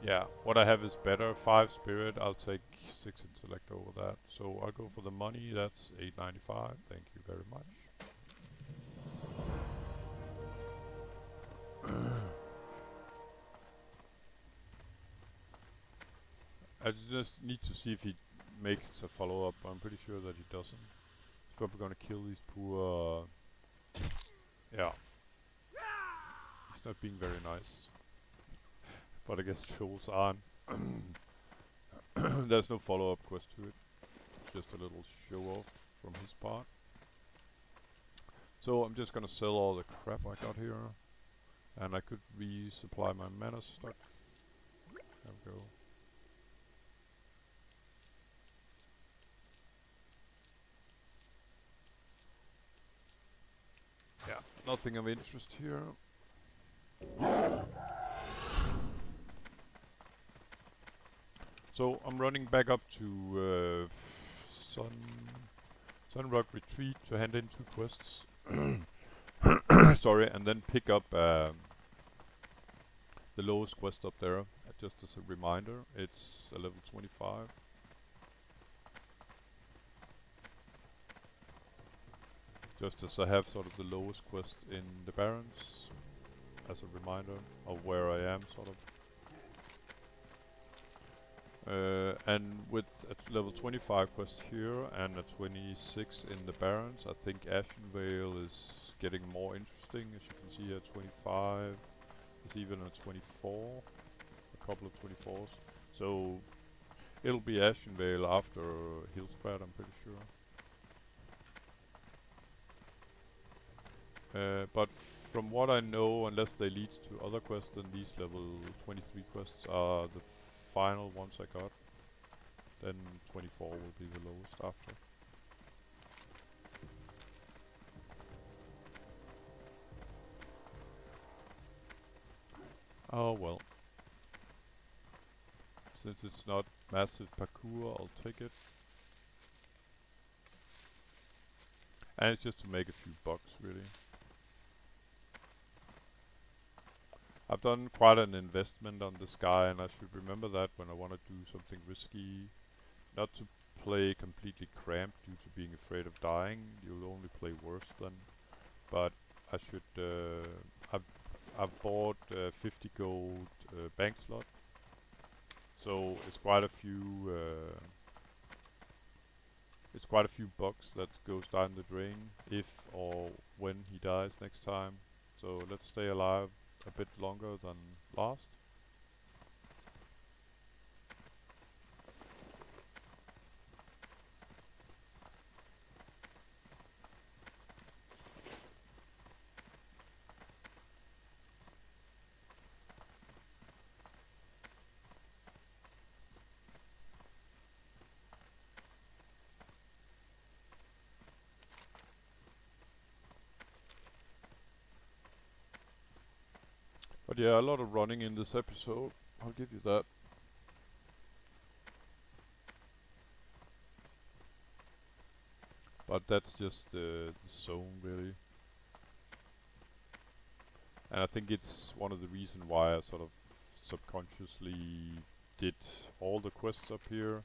yeah, what I have is better. 5 spirit, I'll take 6 intellect over that. So I'll go for the money, that's 895, thank you very much. I just need to see if he makes a follow-up. I'm pretty sure that he doesn't. He's probably gonna kill these poor Yeah, he's not being very nice. But I guess trolls aren't. There's no follow-up quest to it. Just a little show-off from his part. So I'm just gonna sell all the crap I got here. And I could resupply my mana stock. There we go. Yeah, nothing of interest here. So I'm running back up to Sunrock Retreat to hand in 2 quests. Sorry, and then pick up the lowest quest up there. Just as a reminder, it's a level 25. Just as I have sort of the lowest quest in the Barrens, as a reminder of where I am, sort of. And with a level 25 quest here and a 26 in the Barrens, I think Ashenvale is getting more interesting. As you can see here, 25. There's even a 24, a couple of 24s. So it'll be Ashenvale after Hillspat, I'm pretty sure. But from what I know, unless they lead to other quests, then these level 23 quests are the final ones I got. Then 24 will be the lowest after. Oh well. Since it's not massive parkour, I'll take it. And it's just to make a few bucks, really. I've done quite an investment on this guy, and I should remember that when I want to do something risky. Not to play completely cramped due to being afraid of dying. You'll only play worse then. But I should. I've bought 50 gold bank slot, so it's quite a few. It's quite a few bucks that goes down the drain if or when he dies next time. So let's stay alive a bit longer than last. But yeah, a lot of running in this episode. I'll give you that. But that's just the zone, really. And I think it's one of the reasons why I sort of subconsciously did all the quests up here.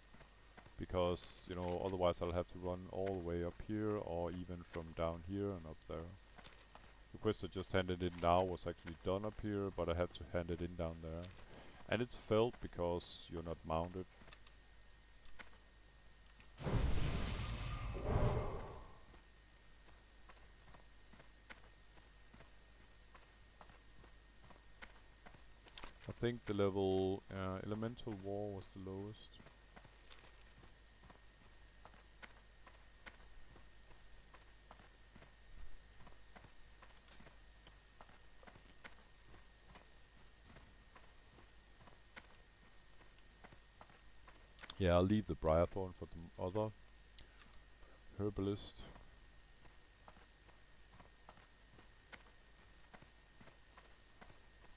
Because, you know, otherwise I'll have to run all the way up here, or even from down here and up there. The quest I just handed in now was actually done up here, but I had to hand it in down there. And it's felt because you're not mounted. I think the level Elemental War was the lowest. Yeah, I'll leave the Briarthorn for the other herbalist.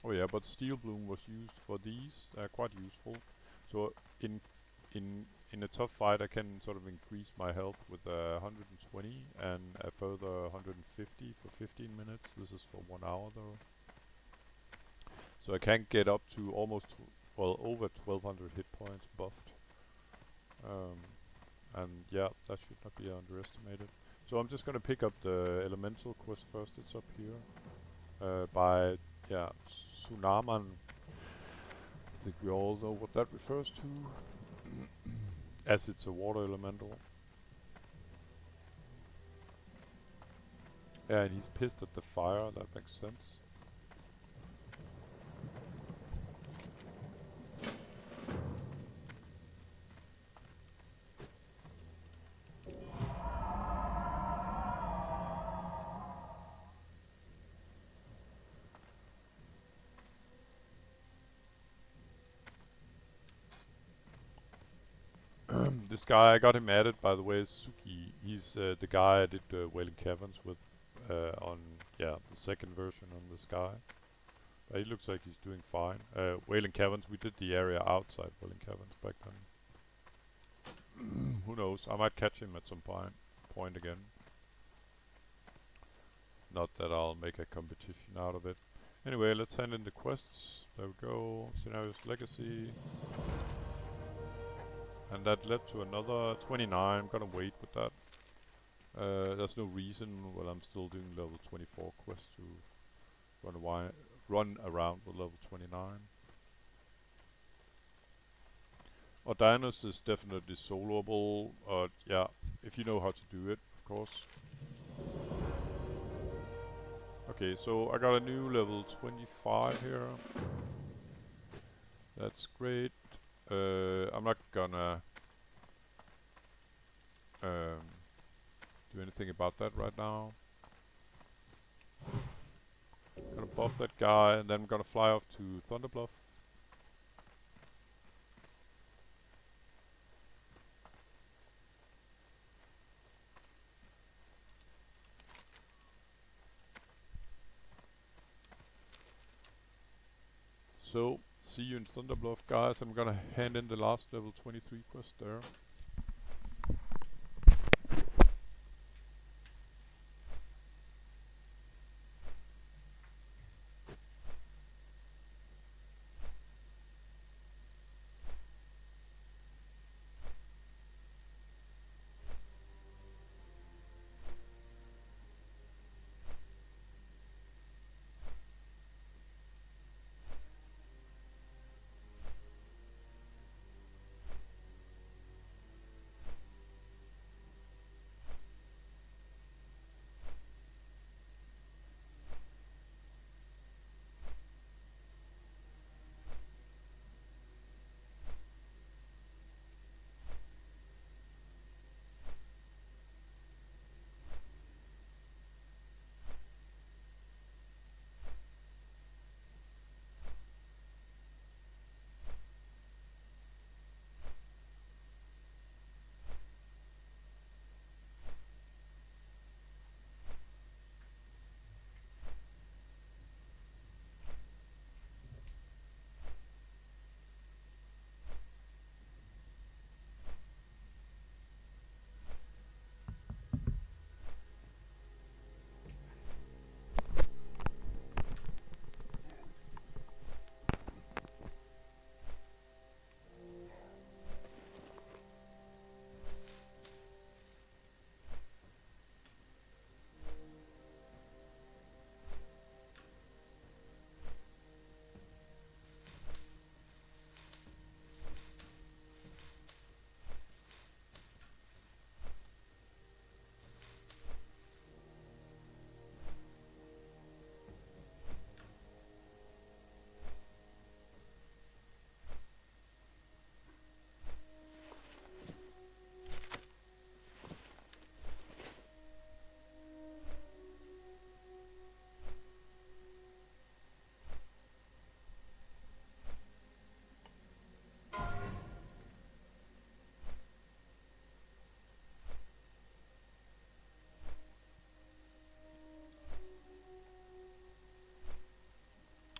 Oh yeah, but Steel Bloom was used for these. Quite useful. So in in a tough fight, I can sort of increase my health with 120 and a further 150 for 15 minutes. This is for 1 hour though. So I can get up to almost, well, over 1200 hit points buffed. And yeah, that should not be underestimated. So I'm just gonna pick up the elemental quest first. It's up here by Tsunaman. I think we all know what that refers to, as it's a water elemental. Yeah, and he's pissed at the fire. That makes sense. This guy, I got him added, by the way, is Suki. He's the guy I did Wailing Caverns with on, yeah, the second version on this guy. He looks like he's doing fine. Wailing Caverns, we did the area outside Wailing Caverns back then. Who knows? I might catch him at some point again. Not that I'll make a competition out of it. Anyway, let's hand in the quests. There we go. Scenarios Legacy. And that led to another 29. I'm gonna wait with that. There's no reason while I'm still doing level 24 quest to run around with level 29. Ordinus is definitely soloable, yeah, if you know how to do it, of course. Okay, so I got a new level 25 here. That's great. I'm not gonna do anything about that right now. Gonna buff that guy, and then I'm gonna fly off to Thunderbluff. So, see you in Thunderbluff, guys. I'm gonna hand in the last level 23 quest there.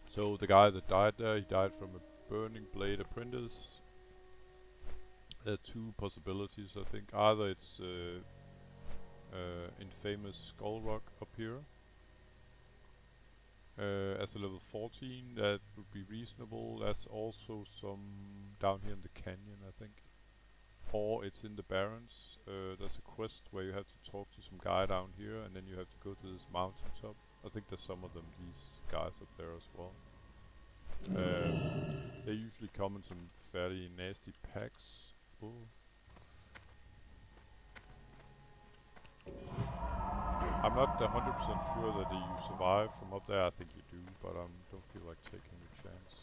So the guy that died there, he died from a burning blade apprentice. There are two possibilities, I think. Either it's infamous Skull Rock up here as a level 14, that would be reasonable. There's also some down here in the canyon, I think. Or it's in the Barrens. There's a quest where you have to talk to some guy down here, and then you have to go to this mountaintop. I think there's some of them, these guys up there as well. They usually come in some fairly nasty packs. Ooh. I I'm not 100% sure that you survive from up there. I think you do, but don't feel like taking the chance.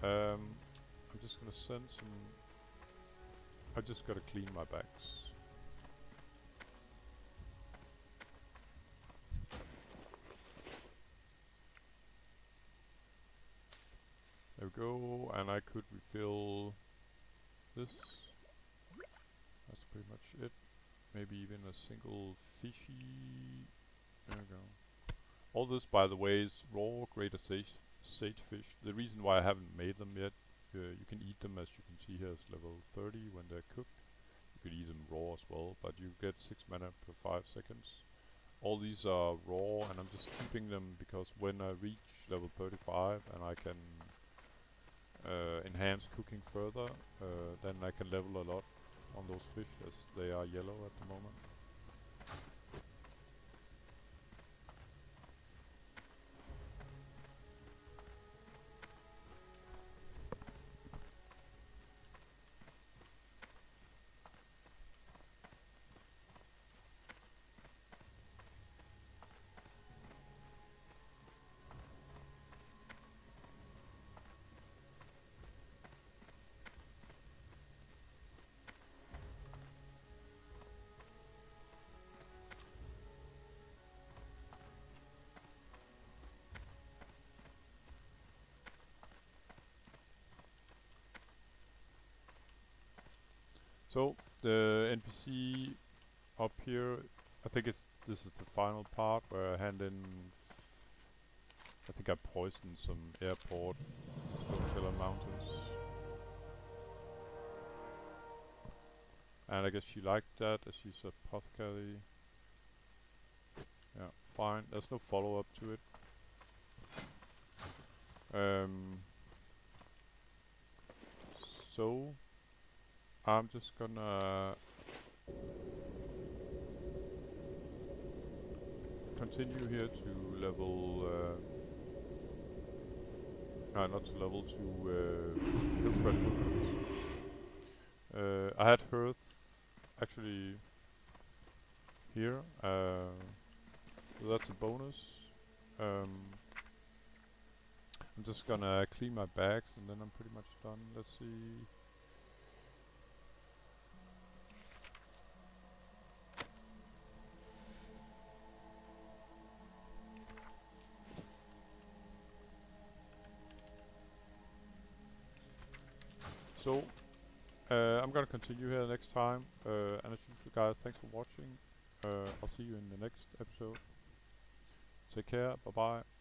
I'm just gonna send some. I just gotta clean my bags. There we go, and I could refill this. That's pretty much it. Maybe even a single fishy. There we go. All this, by the way, is raw greater sage fish. The reason why I haven't made them yet, you can eat them, as you can see here, is level 30 when they're cooked. You could eat them raw as well, but you get 6 mana per 5 seconds. All these are raw, and I'm just keeping them because when I reach level 35 and I can enhance cooking further, then I can level a lot on those fish as they are yellow at the moment. So the NPC up here, I think this is the final part where I hand in. I think I poisoned some airport in Stonetalon Mountains, and I guess she liked that as she's a apothecary. Yeah, fine. There's no follow up to it. So I'm just gonna continue here to level. Not to level to Hillspread Footprints. I had Hearth actually here, so that's a bonus. I'm just gonna clean my bags and then I'm pretty much done. Let's see. So, I'm gonna continue here next time. And as usual, guys, thanks for watching. I'll see you in the next episode. Take care. Bye bye.